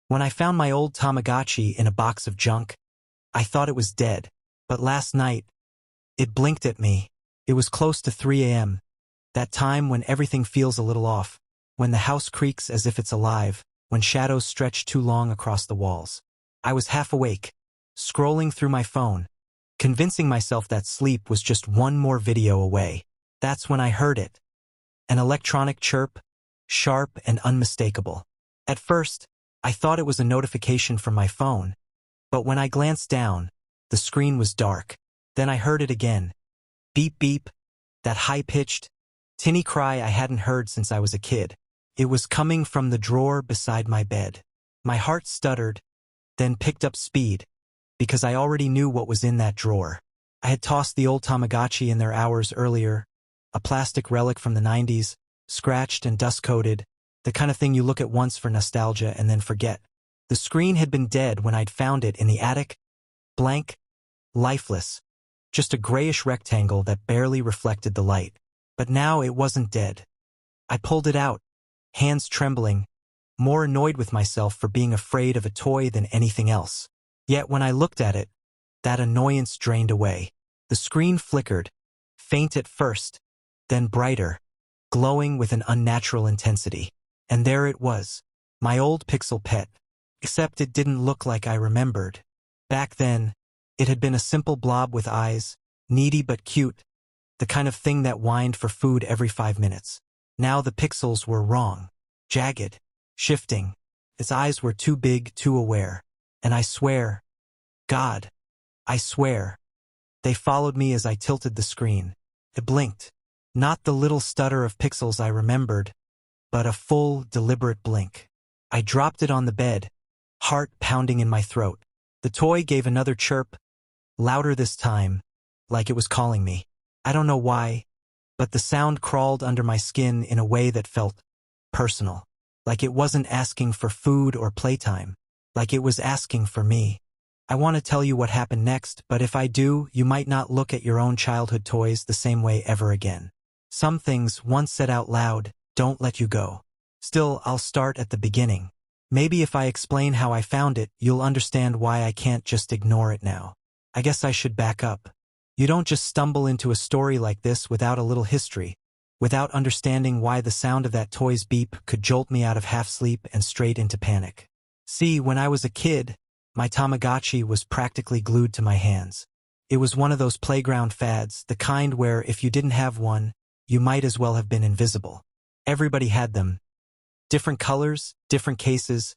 When I found my old Tamagotchi in a box of junk, I thought it was dead, but last night, it blinked at me. It was close to 3 a.m., that time when everything feels a little off, when the house creaks as if it's alive, when shadows stretch too long across the walls. I was half awake, scrolling through my phone, convincing myself that sleep was just one more video away. That's when I heard it. An electronic chirp, sharp and unmistakable. At first, I thought it was a notification from my phone, but when I glanced down, the screen was dark. Then I heard it again. Beep beep, that high-pitched, tinny cry I hadn't heard since I was a kid. It was coming from the drawer beside my bed. My heart stuttered, then picked up speed, because I already knew what was in that drawer. I had tossed the old Tamagotchi in there hours earlier, a plastic relic from the 90s, scratched and dust-coated, the kind of thing you look at once for nostalgia and then forget. The screen had been dead when I'd found it in the attic, blank, lifeless, just a grayish rectangle that barely reflected the light. But now it wasn't dead. I pulled it out, hands trembling, more annoyed with myself for being afraid of a toy than anything else. Yet when I looked at it, that annoyance drained away. The screen flickered, faint at first, then brighter, glowing with an unnatural intensity. And there it was, my old pixel pet. Except it didn't look like I remembered. Back then, it had been a simple blob with eyes, needy but cute, the kind of thing that whined for food every 5 minutes. Now the pixels were wrong, jagged, shifting. Its eyes were too big, too aware. And I swear, God, I swear, they followed me as I tilted the screen. It blinked. Not the little stutter of pixels I remembered, but a full, deliberate blink. I dropped it on the bed, heart pounding in my throat. The toy gave another chirp, louder this time, like it was calling me. I don't know why, but the sound crawled under my skin in a way that felt personal, like it wasn't asking for food or playtime, like it was asking for me. I want to tell you what happened next, but if I do, you might not look at your own childhood toys the same way ever again. Some things, once said out loud, don't let you go. Still, I'll start at the beginning. Maybe if I explain how I found it, you'll understand why I can't just ignore it now. I guess I should back up. You don't just stumble into a story like this without a little history, without understanding why the sound of that toy's beep could jolt me out of half-sleep and straight into panic. See, when I was a kid, my Tamagotchi was practically glued to my hands. It was one of those playground fads, the kind where if you didn't have one, you might as well have been invisible. Everybody had them. Different colors, different cases,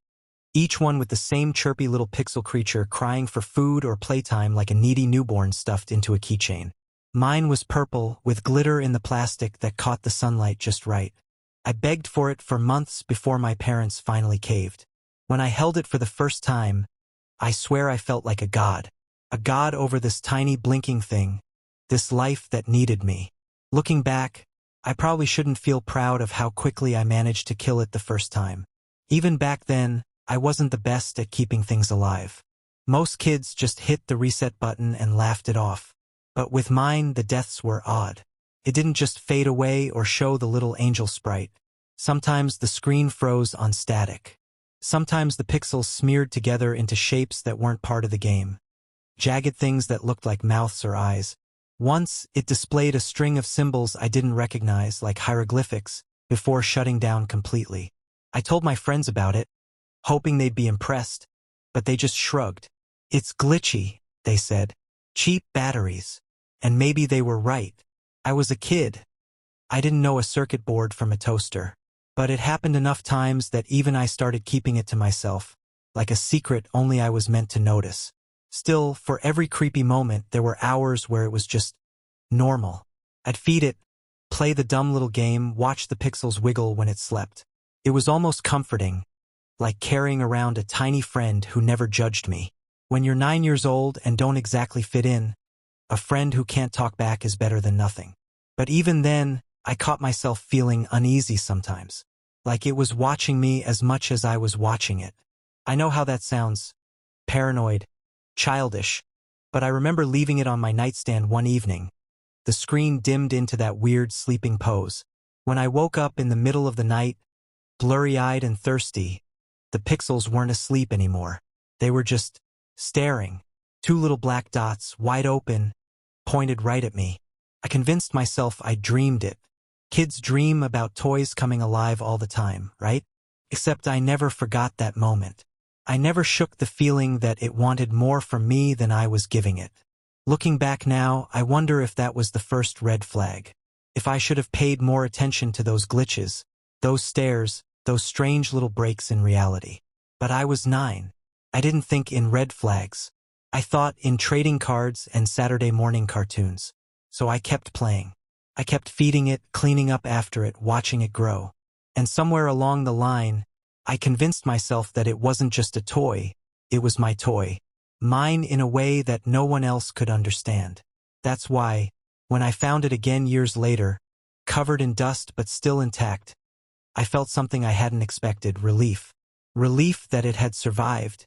each one with the same chirpy little pixel creature crying for food or playtime like a needy newborn stuffed into a keychain. Mine was purple, with glitter in the plastic that caught the sunlight just right. I begged for it for months before my parents finally caved. When I held it for the first time, I swear I felt like a god over this tiny blinking thing, this life that needed me. Looking back, I probably shouldn't feel proud of how quickly I managed to kill it the first time. Even back then, I wasn't the best at keeping things alive. Most kids just hit the reset button and laughed it off. But with mine, the deaths were odd. It didn't just fade away or show the little angel sprite. Sometimes the screen froze on static. Sometimes the pixels smeared together into shapes that weren't part of the game. Jagged things that looked like mouths or eyes. Once, it displayed a string of symbols I didn't recognize, like hieroglyphics, before shutting down completely. I told my friends about it, hoping they'd be impressed, but they just shrugged. It's glitchy, they said. Cheap batteries. And maybe they were right. I was a kid. I didn't know a circuit board from a toaster. But it happened enough times that even I started keeping it to myself, like a secret only I was meant to notice. Still, for every creepy moment, there were hours where it was just normal. I'd feed it, play the dumb little game, watch the pixels wiggle when it slept. It was almost comforting, like carrying around a tiny friend who never judged me. When you're 9 years old and don't exactly fit in, a friend who can't talk back is better than nothing. But even then, I caught myself feeling uneasy sometimes, like it was watching me as much as I was watching it. I know how that sounds. Paranoid. Childish. But I remember leaving it on my nightstand one evening. The screen dimmed into that weird sleeping pose. When I woke up in the middle of the night, blurry-eyed and thirsty, The pixels weren't asleep anymore. They were just staring. Two little black dots, wide open, pointed right at me. I convinced myself I dreamed it. Kids dream about toys coming alive all the time, right? Except I never forgot that moment. I never shook the feeling that it wanted more from me than I was giving it. Looking back now, I wonder if that was the first red flag. If I should have paid more attention to those glitches, those stares, those strange little breaks in reality. But I was 9. I didn't think in red flags. I thought in trading cards and Saturday morning cartoons. So I kept playing. I kept feeding it, cleaning up after it, watching it grow. And somewhere along the line, I convinced myself that it wasn't just a toy, it was my toy. Mine in a way that no one else could understand. That's why, when I found it again years later, covered in dust but still intact, I felt something I hadn't expected, relief. Relief that it had survived,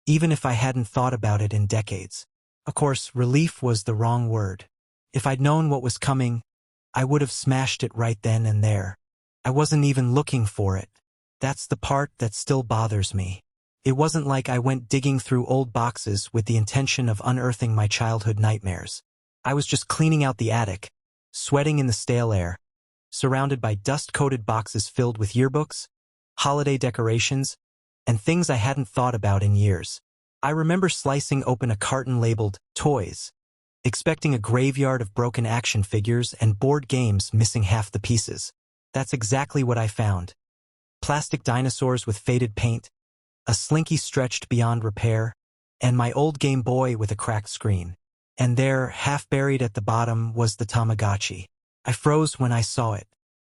even if I hadn't thought about it in decades. Of course, relief was the wrong word. If I'd known what was coming, I would have smashed it right then and there. I wasn't even looking for it. That's the part that still bothers me. It wasn't like I went digging through old boxes with the intention of unearthing my childhood nightmares. I was just cleaning out the attic, sweating in the stale air, surrounded by dust-coated boxes filled with yearbooks, holiday decorations, and things I hadn't thought about in years. I remember slicing open a carton labeled Toys, expecting a graveyard of broken action figures and board games missing half the pieces. That's exactly what I found. Plastic dinosaurs with faded paint, a Slinky stretched beyond repair, and my old Game Boy with a cracked screen. And there, half buried at the bottom, was the Tamagotchi. I froze when I saw it.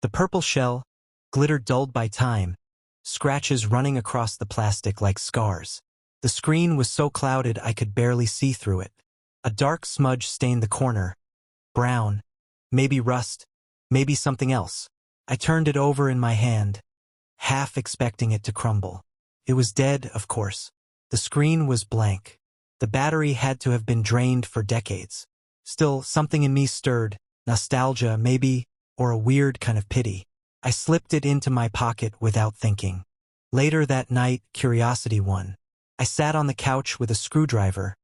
The purple shell, glitter dulled by time, scratches running across the plastic like scars. The screen was so clouded I could barely see through it. A dark smudge stained the corner. Brown. Maybe rust. Maybe something else. I turned it over in my hand, half expecting it to crumble. It was dead, of course. The screen was blank. The battery had to have been drained for decades. Still, something in me stirred. Nostalgia, maybe, or a weird kind of pity. I slipped it into my pocket without thinking. Later that night, curiosity won. I sat on the couch with a screwdriver,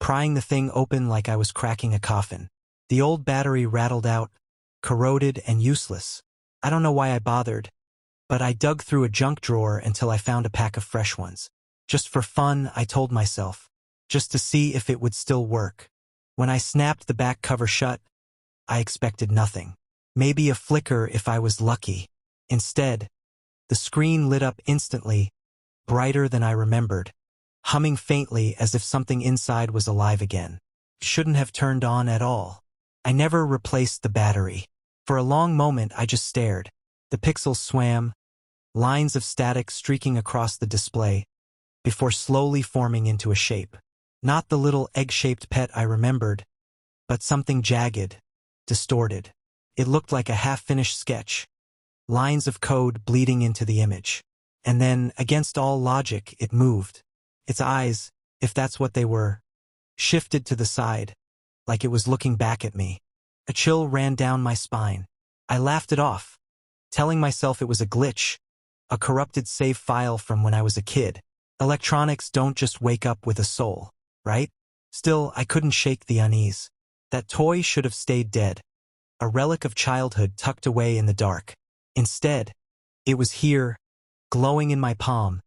prying the thing open like I was cracking a coffin. The old battery rattled out, corroded and useless. I don't know why I bothered, but I dug through a junk drawer until I found a pack of fresh ones. Just for fun, I told myself. Just to see if it would still work. When I snapped the back cover shut, I expected nothing. Maybe a flicker if I was lucky. Instead, the screen lit up instantly, brighter than I remembered, humming faintly as if something inside was alive again. It shouldn't have turned on at all. I never replaced the battery. For a long moment I just stared. The pixels swam, lines of static streaking across the display, before slowly forming into a shape. Not the little egg-shaped pet I remembered, but something jagged, distorted. It looked like a half-finished sketch, lines of code bleeding into the image. And then, against all logic, it moved. Its eyes, if that's what they were, shifted to the side, like it was looking back at me. A chill ran down my spine. I laughed it off, telling myself it was a glitch, a corrupted save file from when I was a kid. Electronics don't just wake up with a soul, right? Still, I couldn't shake the unease. That toy should have stayed dead, a relic of childhood tucked away in the dark. Instead, it was here, glowing in my palm,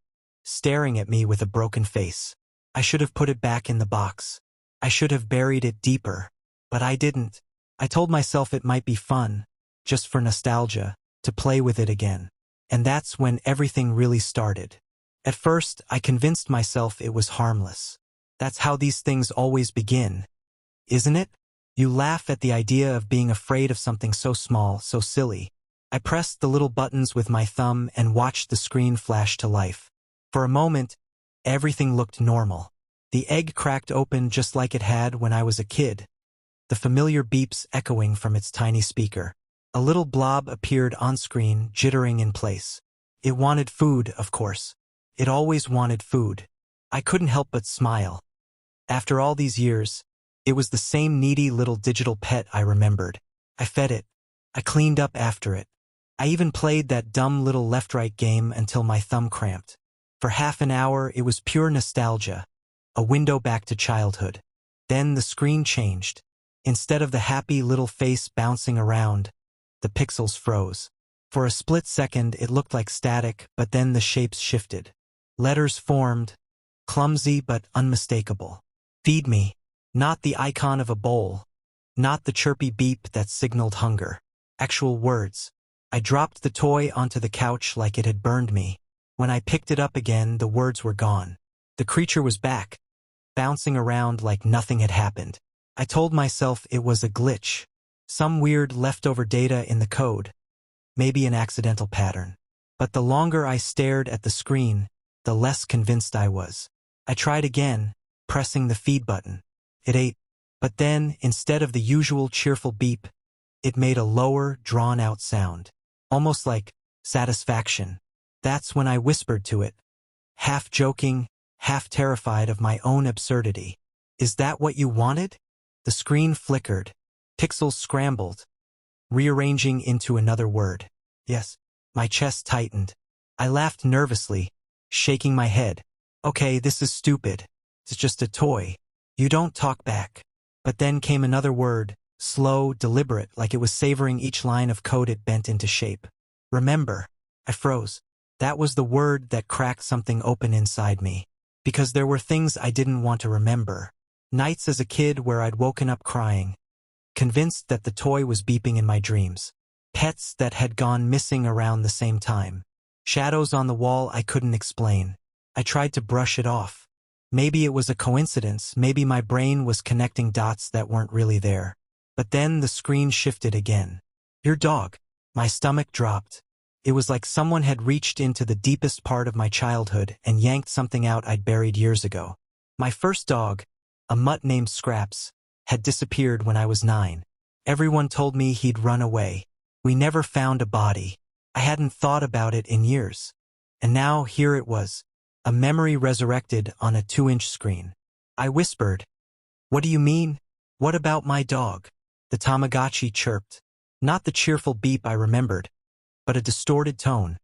staring at me with a broken face. I should have put it back in the box. I should have buried it deeper. But I didn't. I told myself it might be fun, just for nostalgia, to play with it again. And that's when everything really started. At first, I convinced myself it was harmless. That's how these things always begin, isn't it? You laugh at the idea of being afraid of something so small, so silly. I pressed the little buttons with my thumb and watched the screen flash to life. For a moment, everything looked normal. The egg cracked open just like it had when I was a kid, the familiar beeps echoing from its tiny speaker. A little blob appeared on screen, jittering in place. It wanted food, of course. It always wanted food. I couldn't help but smile. After all these years, it was the same needy little digital pet I remembered. I fed it. I cleaned up after it. I even played that dumb little left-right game until my thumb cramped. For half an hour, it was pure nostalgia, a window back to childhood. Then the screen changed. Instead of the happy little face bouncing around, the pixels froze. For a split second, it looked like static, but then the shapes shifted. Letters formed, clumsy but unmistakable. Feed me. Not the icon of a bowl. Not the chirpy beep that signaled hunger. Actual words. I dropped the toy onto the couch like it had burned me. When I picked it up again, the words were gone. The creature was back, bouncing around like nothing had happened. I told myself it was a glitch. Some weird leftover data in the code. Maybe an accidental pattern. But the longer I stared at the screen, the less convinced I was. I tried again, pressing the feed button. It ate. But then, instead of the usual cheerful beep, it made a lower, drawn-out sound. Almost like satisfaction. That's when I whispered to it, half joking, half terrified of my own absurdity. Is that what you wanted? The screen flickered. Pixels scrambled, rearranging into another word. Yes. My chest tightened. I laughed nervously, shaking my head. Okay, this is stupid. It's just a toy. You don't talk back. But then came another word, slow, deliberate, like it was savoring each line of code it bent into shape. Remember. I froze. That was the word that cracked something open inside me. Because there were things I didn't want to remember. Nights as a kid where I'd woken up crying, convinced that the toy was beeping in my dreams. Pets that had gone missing around the same time. Shadows on the wall I couldn't explain. I tried to brush it off. Maybe it was a coincidence, maybe my brain was connecting dots that weren't really there. But then the screen shifted again. Your dog. My stomach dropped. It was like someone had reached into the deepest part of my childhood and yanked something out I'd buried years ago. My first dog, a mutt named Scraps, had disappeared when I was 9. Everyone told me he'd run away. We never found a body. I hadn't thought about it in years. And now here it was, a memory resurrected on a 2-inch screen. I whispered, "What do you mean? What about my dog?" The Tamagotchi chirped. Not the cheerful beep I remembered, but a distorted tone,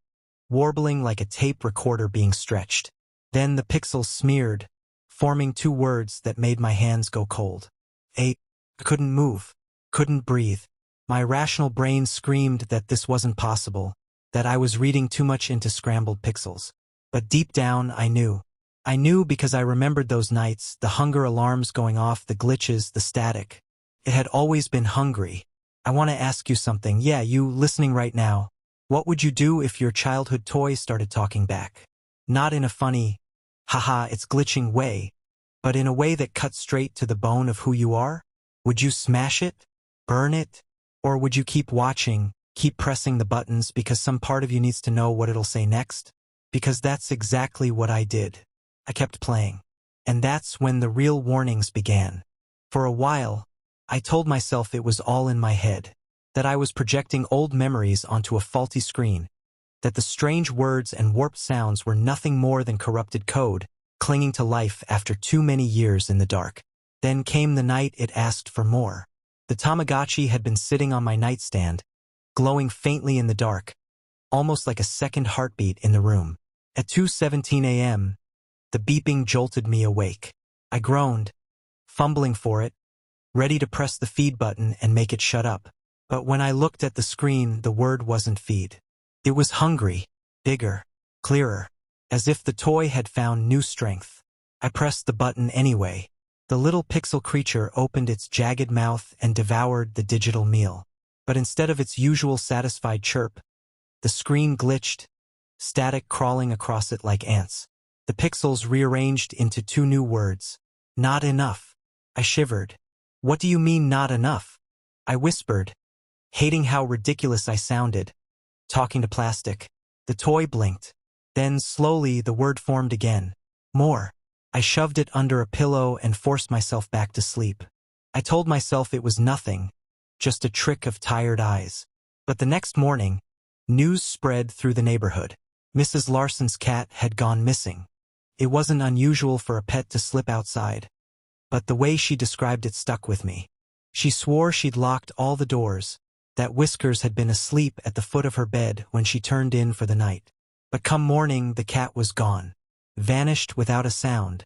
warbling like a tape recorder being stretched. Then the pixels smeared, forming 2 words that made my hands go cold. I couldn't move, couldn't breathe. My rational brain screamed that this wasn't possible, that I was reading too much into scrambled pixels. But deep down, I knew. I knew because I remembered those nights, the hunger alarms going off, the glitches, the static. It had always been hungry. I want to ask you something. Yeah, you listening right now. What would you do if your childhood toy started talking back? Not in a funny, haha, it's glitching way, but in a way that cuts straight to the bone of who you are? Would you smash it? Burn it? Or would you keep watching, keep pressing the buttons because some part of you needs to know what it'll say next? Because that's exactly what I did. I kept playing. And that's when the real warnings began. For a while, I told myself it was all in my head, that I was projecting old memories onto a faulty screen, that the strange words and warped sounds were nothing more than corrupted code, clinging to life after too many years in the dark. Then came the night it asked for more. The Tamagotchi had been sitting on my nightstand, glowing faintly in the dark, almost like a second heartbeat in the room. At 2:17 a.m., the beeping jolted me awake. I groaned, fumbling for it, ready to press the feed button and make it shut up. But when I looked at the screen, the word wasn't feed. It was hungry, bigger, clearer, as if the toy had found new strength. I pressed the button anyway. The little pixel creature opened its jagged mouth and devoured the digital meal. But instead of its usual satisfied chirp, the screen glitched, static crawling across it like ants. The pixels rearranged into 2 new words. Not enough. I shivered. What do you mean not enough? I whispered, hating how ridiculous I sounded, talking to plastic. The toy blinked. Then slowly the word formed again. More. I shoved it under a pillow and forced myself back to sleep. I told myself it was nothing, just a trick of tired eyes. But the next morning, news spread through the neighborhood. Mrs. Larson's cat had gone missing. It wasn't unusual for a pet to slip outside, but the way she described it stuck with me. She swore she'd locked all the doors, that Whiskers had been asleep at the foot of her bed when she turned in for the night. But come morning, the cat was gone. vanished without a sound,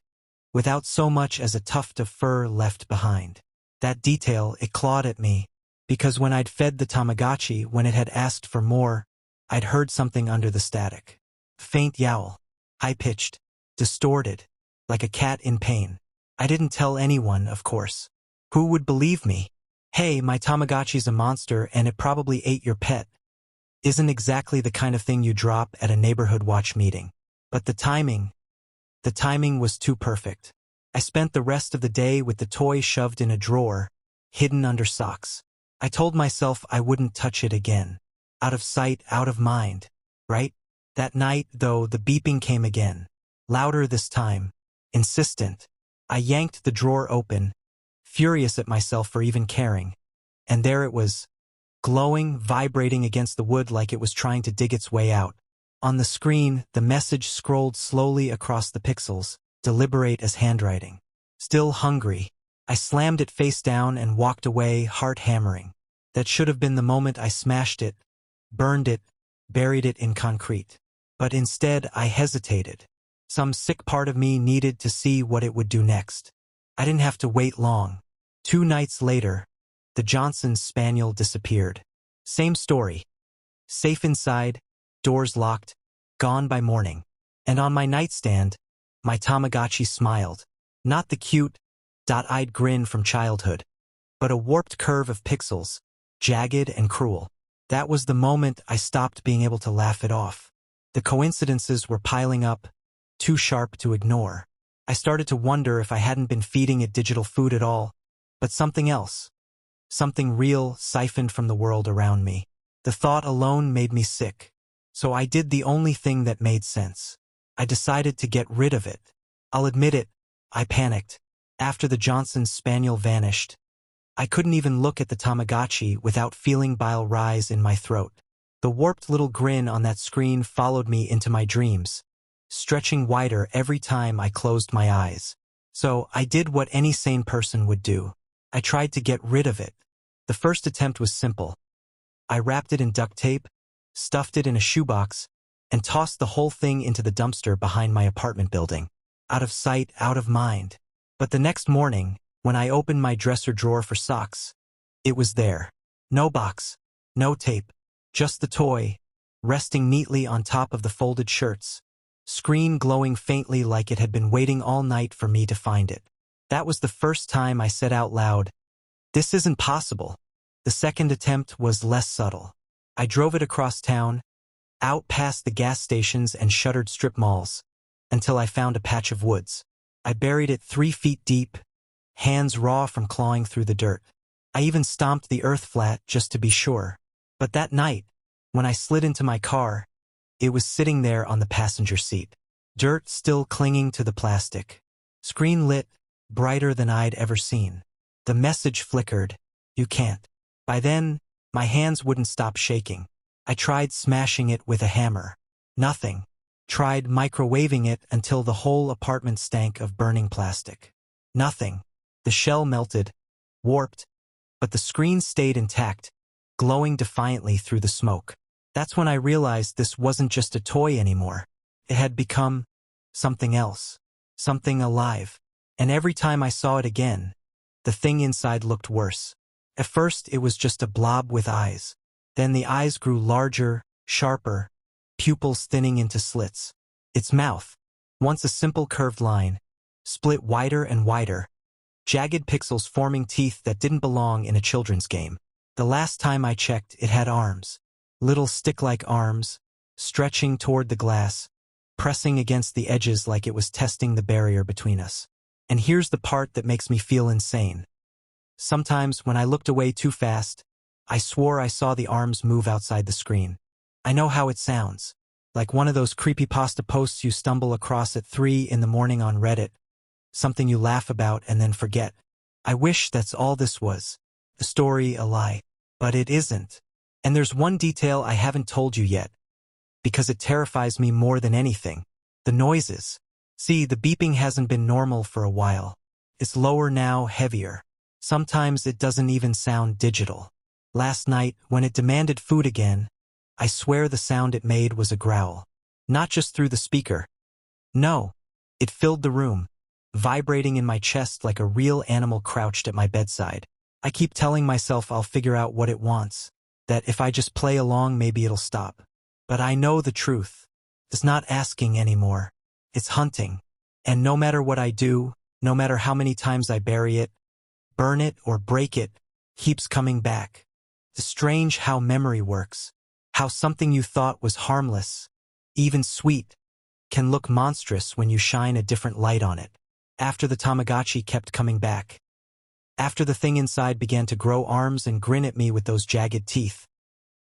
without so much as a tuft of fur left behind. That detail, it clawed at me, because when I'd fed the Tamagotchi, when it had asked for more, I'd heard something under the static. Faint yowl, high-pitched, distorted, like a cat in pain. I didn't tell anyone, of course. Who would believe me? Hey, my Tamagotchi's a monster and it probably ate your pet. Isn't exactly the kind of thing you drop at a neighborhood watch meeting. But the timing was too perfect. I spent the rest of the day with the toy shoved in a drawer, hidden under socks. I told myself I wouldn't touch it again. Out of sight, out of mind, right? That night, though, the beeping came again. Louder this time. Insistent. I yanked the drawer open, furious at myself for even caring. And there it was, glowing, vibrating against the wood like it was trying to dig its way out. On the screen, the message scrolled slowly across the pixels, deliberate as handwriting. Still hungry. I slammed it face down and walked away, heart hammering. That should have been the moment I smashed it, burned it, buried it in concrete. But instead, I hesitated. Some sick part of me needed to see what it would do next. I didn't have to wait long. 2 nights later, the Johnson's Spaniel disappeared. Same story. Safe inside, doors locked, gone by morning. And on my nightstand, my Tamagotchi smiled. Not the cute, dot-eyed grin from childhood, but a warped curve of pixels, jagged and cruel. That was the moment I stopped being able to laugh it off. The coincidences were piling up, too sharp to ignore. I started to wonder if I hadn't been feeding it digital food at all, but something else. Something real siphoned from the world around me. The thought alone made me sick. So I did the only thing that made sense. I decided to get rid of it. I'll admit it, I panicked. After the Johnson's Spaniel vanished, I couldn't even look at the Tamagotchi without feeling bile rise in my throat. The warped little grin on that screen followed me into my dreams, stretching wider every time I closed my eyes. So I did what any sane person would do. I tried to get rid of it. The first attempt was simple. I wrapped it in duct tape, stuffed it in a shoebox, and tossed the whole thing into the dumpster behind my apartment building. Out of sight, out of mind. But the next morning, when I opened my dresser drawer for socks, it was there. No box, no tape, just the toy, resting neatly on top of the folded shirts, screen glowing faintly like it had been waiting all night for me to find it. That was the first time I said out loud, "This isn't possible." The second attempt was less subtle. I drove it across town, out past the gas stations and shuttered strip malls, until I found a patch of woods. I buried it 3 feet deep, hands raw from clawing through the dirt. I even stomped the earth flat just to be sure. But that night, when I slid into my car, it was sitting there on the passenger seat. Dirt still clinging to the plastic. Screen lit, brighter than I'd ever seen. The message flickered, "You can't." By then, my hands wouldn't stop shaking. I tried smashing it with a hammer. Nothing. Tried microwaving it until the whole apartment stank of burning plastic. Nothing. The shell melted, warped, but the screen stayed intact, glowing defiantly through the smoke. That's when I realized this wasn't just a toy anymore. It had become something else, something alive. And every time I saw it again, the thing inside looked worse. At first, it was just a blob with eyes. Then the eyes grew larger, sharper, pupils thinning into slits. Its mouth, once a simple curved line, split wider and wider, jagged pixels forming teeth that didn't belong in a children's game. The last time I checked, it had arms. Little stick-like arms, stretching toward the glass, pressing against the edges like it was testing the barrier between us. And here's the part that makes me feel insane. Sometimes, when I looked away too fast, I swore I saw the arms move outside the screen. I know how it sounds. Like one of those creepypasta posts you stumble across at 3 in the morning on Reddit. Something you laugh about and then forget. I wish that's all this was. A story, a lie. But it isn't. And there's one detail I haven't told you yet, because it terrifies me more than anything. The noises. See, the beeping hasn't been normal for a while. It's lower now, heavier. Sometimes it doesn't even sound digital. Last night, when it demanded food again, I swear the sound it made was a growl. Not just through the speaker. No, It filled the room, vibrating in my chest like a real animal crouched at my bedside. I keep telling myself I'll figure out what it wants, that if I just play along maybe it'll stop. But I know the truth. It's not asking anymore. It's hunting. And no matter what I do, no matter how many times I bury it, burn it or break it, keeps coming back. It's strange how memory works, how something you thought was harmless, even sweet, can look monstrous when you shine a different light on it. After the Tamagotchi kept coming back. After the thing inside began to grow arms and grin at me with those jagged teeth,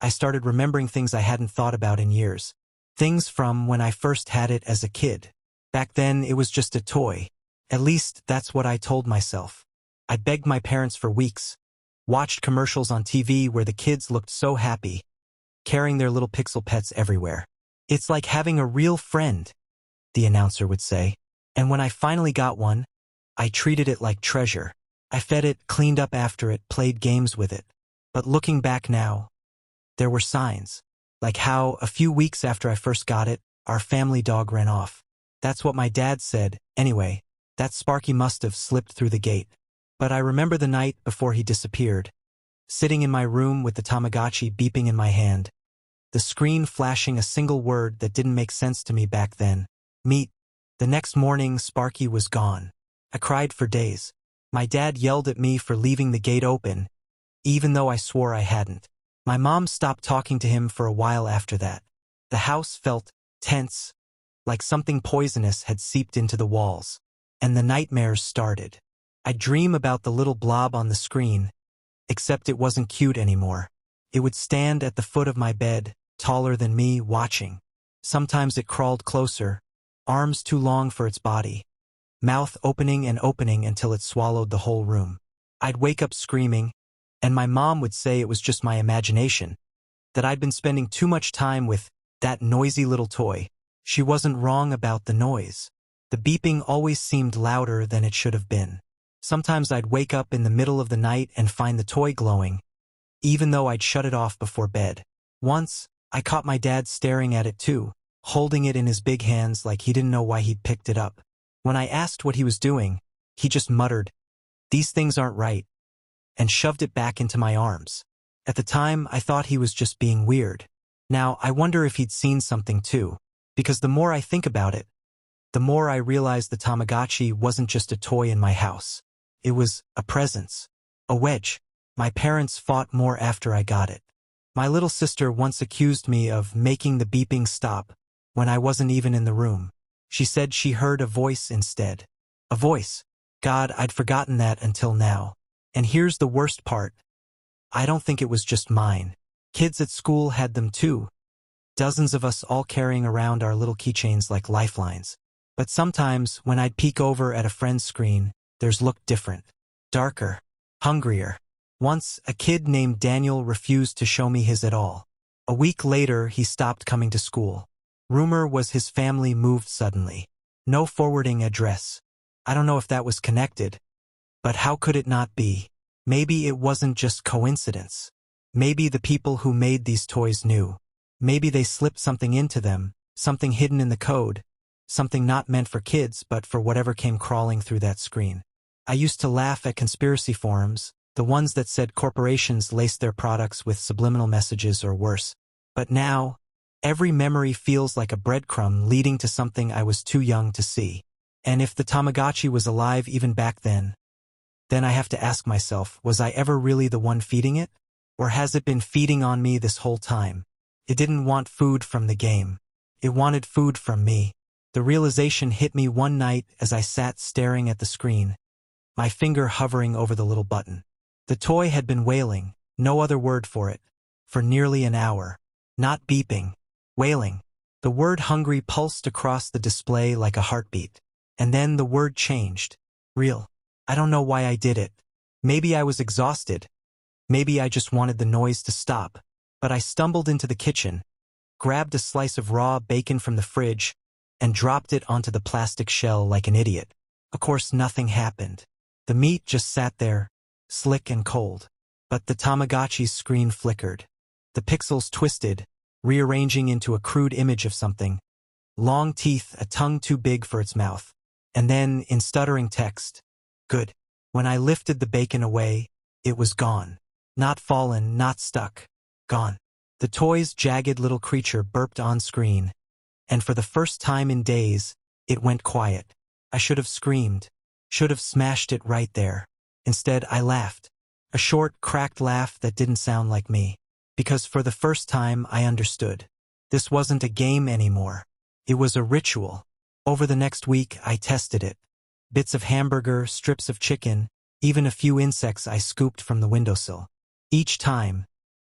I started remembering things I hadn't thought about in years. Things from when I first had it as a kid. Back then, it was just a toy. At least, that's what I told myself. I begged my parents for weeks, watched commercials on TV where the kids looked so happy, carrying their little pixel pets everywhere. It's like having a real friend, the announcer would say. And when I finally got one, I treated it like treasure. I fed it, cleaned up after it, played games with it. But looking back now, there were signs. Like how, a few weeks after I first got it, our family dog ran off. That's what my dad said. Anyway, that Sparky must have slipped through the gate. But I remember the night before he disappeared, sitting in my room with the Tamagotchi beeping in my hand, the screen flashing a single word that didn't make sense to me back then. Meat. The next morning, Sparky was gone. I cried for days. My dad yelled at me for leaving the gate open, even though I swore I hadn't. My mom stopped talking to him for a while after that. The house felt tense, like something poisonous had seeped into the walls. And the nightmares started. I'd dream about the little blob on the screen, except it wasn't cute anymore. It would stand at the foot of my bed, taller than me, watching. Sometimes it crawled closer, arms too long for its body, mouth opening and opening until it swallowed the whole room. I'd wake up screaming, and my mom would say it was just my imagination, that I'd been spending too much time with that noisy little toy. She wasn't wrong about the noise. The beeping always seemed louder than it should have been. Sometimes I'd wake up in the middle of the night and find the toy glowing, even though I'd shut it off before bed. Once, I caught my dad staring at it too, holding it in his big hands like he didn't know why he'd picked it up. When I asked what he was doing, he just muttered, "These things aren't right," and shoved it back into my arms. At the time, I thought he was just being weird. Now, I wonder if he'd seen something too, because the more I think about it, the more I realize the Tamagotchi wasn't just a toy in my house. It was a presence, a wedge. My parents fought more after I got it. My little sister once accused me of making the beeping stop when I wasn't even in the room. She said she heard a voice instead. A voice. God, I'd forgotten that until now. And here's the worst part. I don't think it was just mine. Kids at school had them too. Dozens of us all carrying around our little keychains like lifelines. But sometimes, when I'd peek over at a friend's screen, theirs looked different. Darker. Hungrier. Once, a kid named Daniel refused to show me his at all. A week later, he stopped coming to school. Rumor was his family moved suddenly. No forwarding address. I don't know if that was connected. But how could it not be? Maybe it wasn't just coincidence. Maybe the people who made these toys knew. Maybe they slipped something into them, something hidden in the code, something not meant for kids but for whatever came crawling through that screen. I used to laugh at conspiracy forums, the ones that said corporations laced their products with subliminal messages or worse. But now, every memory feels like a breadcrumb leading to something I was too young to see. And if the Tamagotchi was alive even back then I have to ask myself, was I ever really the one feeding it? Or has it been feeding on me this whole time? It didn't want food from the game. It wanted food from me. The realization hit me one night as I sat staring at the screen, my finger hovering over the little button. The toy had been wailing, no other word for it, for nearly an hour. Not beeping, wailing. The word hungry pulsed across the display like a heartbeat. And then the word changed. Real. I don't know why I did it. Maybe I was exhausted. Maybe I just wanted the noise to stop. But I stumbled into the kitchen, grabbed a slice of raw bacon from the fridge, and dropped it onto the plastic shell like an idiot. Of course, nothing happened. The meat just sat there, slick and cold. But the Tamagotchi's screen flickered. The pixels twisted, rearranging into a crude image of something. Long teeth, a tongue too big for its mouth. And then, in stuttering text, good. When I lifted the bacon away, it was gone. Not fallen, not stuck. Gone. The toy's jagged little creature burped on screen, and for the first time in days, it went quiet. I should have screamed. Should have smashed it right there. Instead, I laughed. A short, cracked laugh that didn't sound like me. Because for the first time, I understood. This wasn't a game anymore. It was a ritual. Over the next week, I tested it. Bits of hamburger, strips of chicken, even a few insects I scooped from the windowsill. Each time,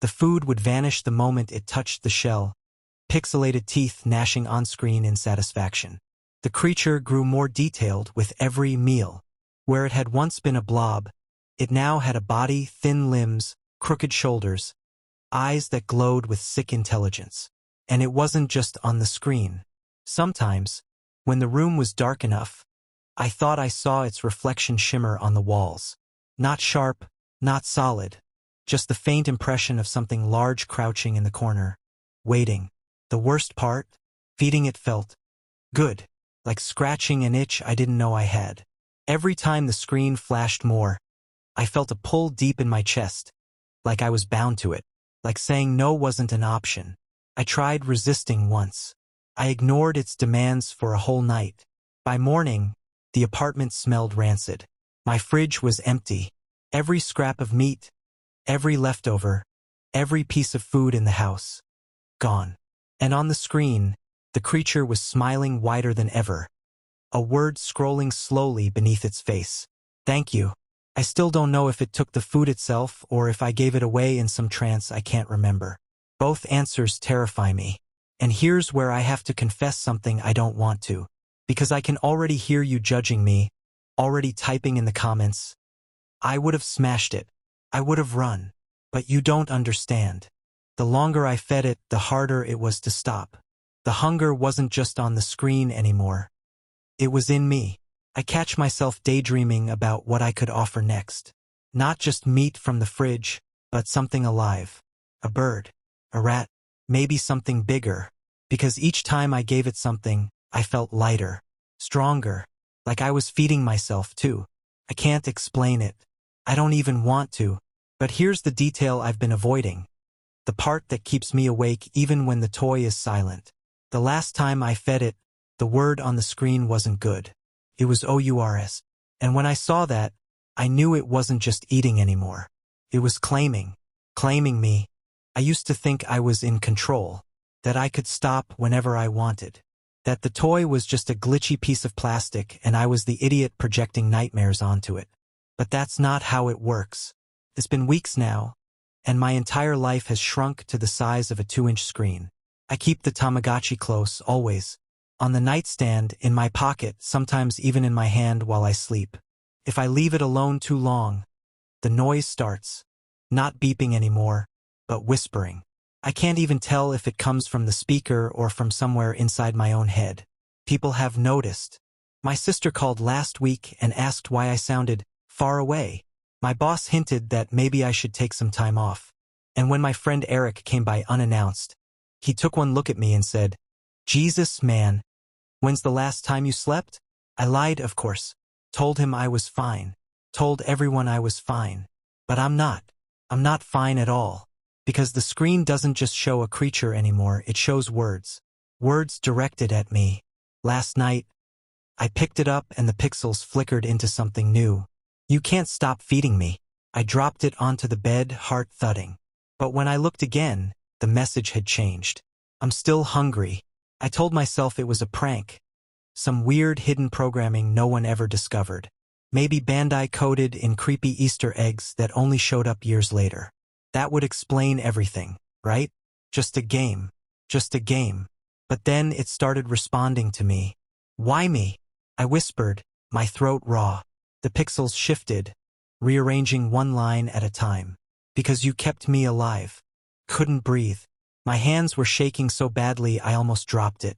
the food would vanish the moment it touched the shell, pixelated teeth gnashing on screen in satisfaction. The creature grew more detailed with every meal. Where it had once been a blob, it now had a body, thin limbs, crooked shoulders, eyes that glowed with sick intelligence. And it wasn't just on the screen. Sometimes, when the room was dark enough, I thought I saw its reflection shimmer on the walls. Not sharp, not solid, just the faint impression of something large crouching in the corner, waiting. The worst part? Feeding it felt good, like scratching an itch I didn't know I had. Every time the screen flashed more, I felt a pull deep in my chest, like I was bound to it, like saying no wasn't an option. I tried resisting once. I ignored its demands for a whole night. By morning, the apartment smelled rancid. My fridge was empty. Every scrap of meat, every leftover, every piece of food in the house, gone. And on the screen, the creature was smiling wider than ever. A word scrolling slowly beneath its face. Thank you. I still don't know if it took the food itself or if I gave it away in some trance I can't remember. Both answers terrify me. And here's where I have to confess something I don't want to. Because I can already hear you judging me, already typing in the comments. I would have smashed it. I would have run. But you don't understand. The longer I fed it, the harder it was to stop. The hunger wasn't just on the screen anymore. It was in me. I catch myself daydreaming about what I could offer next. Not just meat from the fridge, but something alive. A bird. A rat. Maybe something bigger. Because each time I gave it something, I felt lighter. Stronger. Like I was feeding myself too. I can't explain it. I don't even want to. But here's the detail I've been avoiding. The part that keeps me awake even when the toy is silent. The last time I fed it, the word on the screen wasn't good. It was OURS. And when I saw that, I knew it wasn't just eating anymore. It was claiming me. I used to think I was in control, that I could stop whenever I wanted, that the toy was just a glitchy piece of plastic and I was the idiot projecting nightmares onto it. But that's not how it works. It's been weeks now, and my entire life has shrunk to the size of a 2-inch screen. I keep the Tamagotchi close, always. On the nightstand, in my pocket, sometimes even in my hand while I sleep. If I leave it alone too long, the noise starts. Not beeping anymore, but whispering. I can't even tell if it comes from the speaker or from somewhere inside my own head. People have noticed. My sister called last week and asked why I sounded far away. My boss hinted that maybe I should take some time off. And when my friend Eric came by unannounced, he took one look at me and said, "Jesus, man. When's the last time you slept?" I lied, of course. Told him I was fine. Told everyone I was fine. But I'm not. I'm not fine at all. Because the screen doesn't just show a creature anymore, it shows words. Words directed at me. Last night, I picked it up and the pixels flickered into something new. "You can't stop feeding me." I dropped it onto the bed, heart thudding. But when I looked again, the message had changed. "I'm still hungry." I told myself it was a prank. Some weird hidden programming no one ever discovered. Maybe Bandai coded in creepy Easter eggs that only showed up years later. That would explain everything, right? Just a game. Just a game. But then it started responding to me. "Why me?" I whispered, my throat raw. The pixels shifted, rearranging one line at a time. "Because you kept me alive." Couldn't breathe. My hands were shaking so badly I almost dropped it.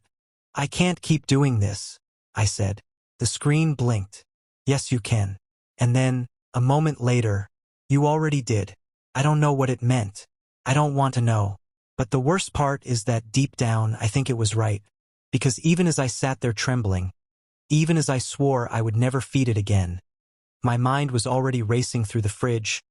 "I can't keep doing this," I said. The screen blinked. "Yes, you can." And then, a moment later, "You already did." I don't know what it meant. I don't want to know. But the worst part is that deep down I think it was right. Because even as I sat there trembling, even as I swore I would never feed it again. My mind was already racing through the fridge,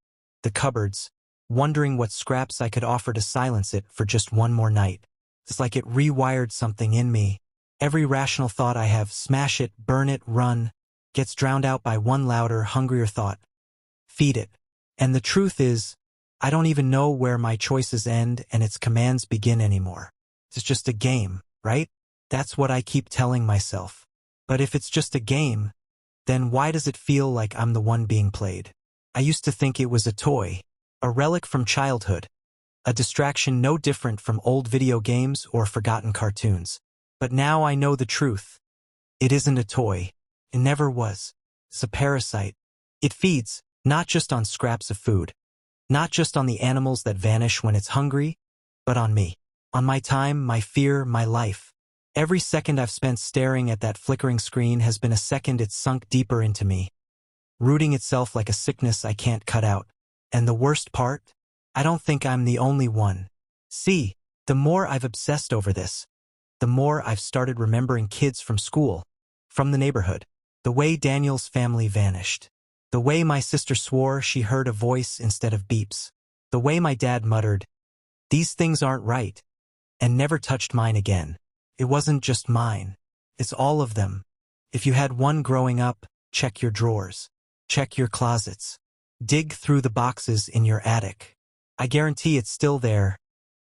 the cupboards, wondering what scraps I could offer to silence it for just one more night. It's like it rewired something in me. Every rational thought I have, smash it, burn it, run, gets drowned out by one louder, hungrier thought. Feed it. And the truth is, I don't even know where my choices end and its commands begin anymore. It's just a game, right? That's what I keep telling myself. But if it's just a game, then why does it feel like I'm the one being played? I used to think it was a toy, a relic from childhood, a distraction no different from old video games or forgotten cartoons. But now I know the truth. It isn't a toy. It never was. It's a parasite. It feeds, not just on scraps of food, not just on the animals that vanish when it's hungry, but on me, on my time, my fear, my life. Every second I've spent staring at that flickering screen has been a second it's sunk deeper into me, rooting itself like a sickness I can't cut out. And the worst part? I don't think I'm the only one. See, the more I've obsessed over this, the more I've started remembering kids from school, from the neighborhood, the way Daniel's family vanished, the way my sister swore she heard a voice instead of beeps, the way my dad muttered, "These things aren't right," and never touched mine again. It wasn't just mine. It's all of them. If you had one growing up, check your drawers. Check your closets. Dig through the boxes in your attic. I guarantee it's still there,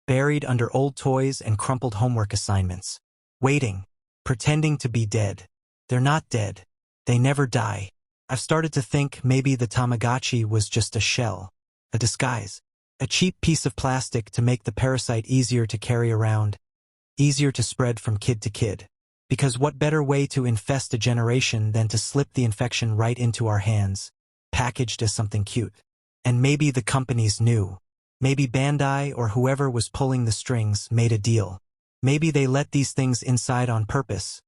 buried under old toys and crumpled homework assignments. Waiting, pretending to be dead. They're not dead. They never die. I've started to think maybe the Tamagotchi was just a shell, a disguise, a cheap piece of plastic to make the parasite easier to carry around, easier to spread from kid to kid. Because what better way to infest a generation than to slip the infection right into our hands, packaged as something cute? And maybe the companies knew. Maybe Bandai or whoever was pulling the strings made a deal. Maybe they let these things inside on purpose,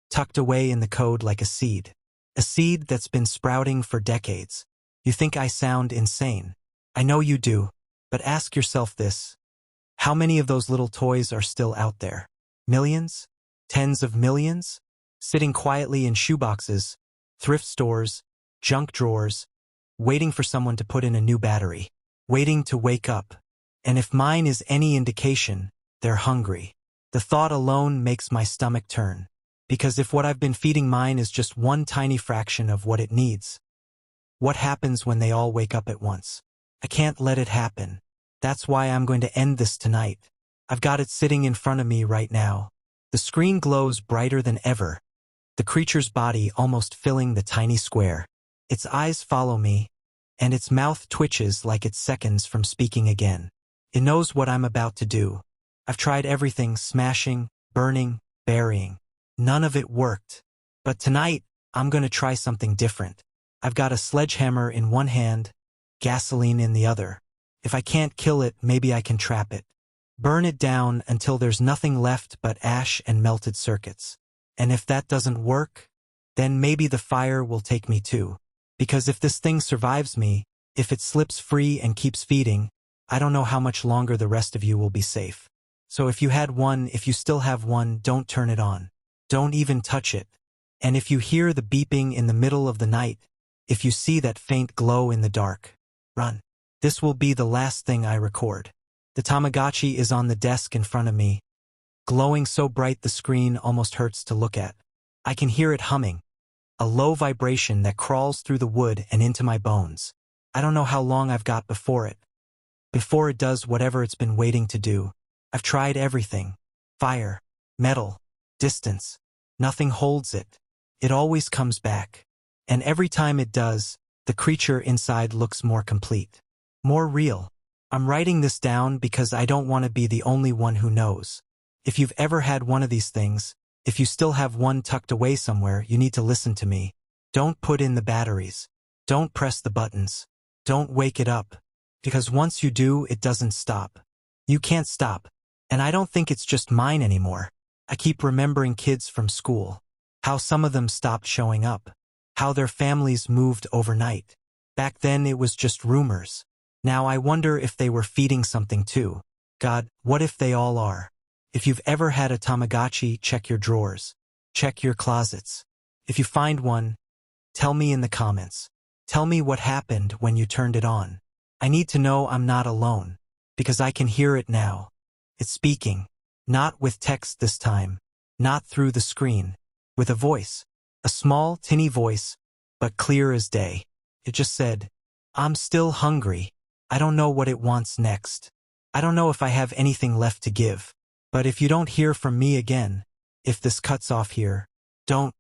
tucked away in the code like a seed that's been sprouting for decades. You think I sound insane? I know you do, but ask yourself this. How many of those little toys are still out there? Millions? Tens of millions? Sitting quietly in shoeboxes, thrift stores, junk drawers, waiting for someone to put in a new battery, waiting to wake up. And if mine is any indication, they're hungry. The thought alone makes my stomach turn. Because if what I've been feeding mine is just one tiny fraction of what it needs, what happens when they all wake up at once? I can't let it happen. That's why I'm going to end this tonight. I've got it sitting in front of me right now. The screen glows brighter than ever, the creature's body almost filling the tiny square. Its eyes follow me, and its mouth twitches like it's seconds from speaking again. It knows what I'm about to do. I've tried everything, smashing, burning, burying. None of it worked. But tonight, I'm going to try something different. I've got a sledgehammer in one hand, gasoline in the other. If I can't kill it, maybe I can trap it. Burn it down until there's nothing left but ash and melted circuits. And if that doesn't work, then maybe the fire will take me too. Because if this thing survives me, if it slips free and keeps feeding, I don't know how much longer the rest of you will be safe. So if you had one, if you still have one, don't turn it on. Don't even touch it. And if you hear the beeping in the middle of the night, if you see that faint glow in the dark, run. This will be the last thing I record. The Tamagotchi is on the desk in front of me, glowing so bright the screen almost hurts to look at. I can hear it humming, a low vibration that crawls through the wood and into my bones. I don't know how long I've got before it does whatever it's been waiting to do. I've tried everything. Fire, metal, distance. Nothing holds it. It always comes back. And every time it does, the creature inside looks more complete, more real. I'm writing this down because I don't want to be the only one who knows. If you've ever had one of these things, if you still have one tucked away somewhere, you need to listen to me. Don't put in the batteries. Don't press the buttons. Don't wake it up. Because once you do, it doesn't stop. You can't stop. And I don't think it's just mine anymore. I keep remembering kids from school. How some of them stopped showing up. How their families moved overnight. Back then it was just rumors. Now I wonder if they were feeding something too. God, what if they all are? If you've ever had a Tamagotchi, check your drawers. Check your closets. If you find one, tell me in the comments. Tell me what happened when you turned it on. I need to know I'm not alone, because I can hear it now. It's speaking, not with text this time, not through the screen, with a voice, a small, tinny voice, but clear as day. It just said, "I'm still hungry. I don't know what it wants next. I don't know if I have anything left to give. But if you don't hear from me again, if this cuts off here, don't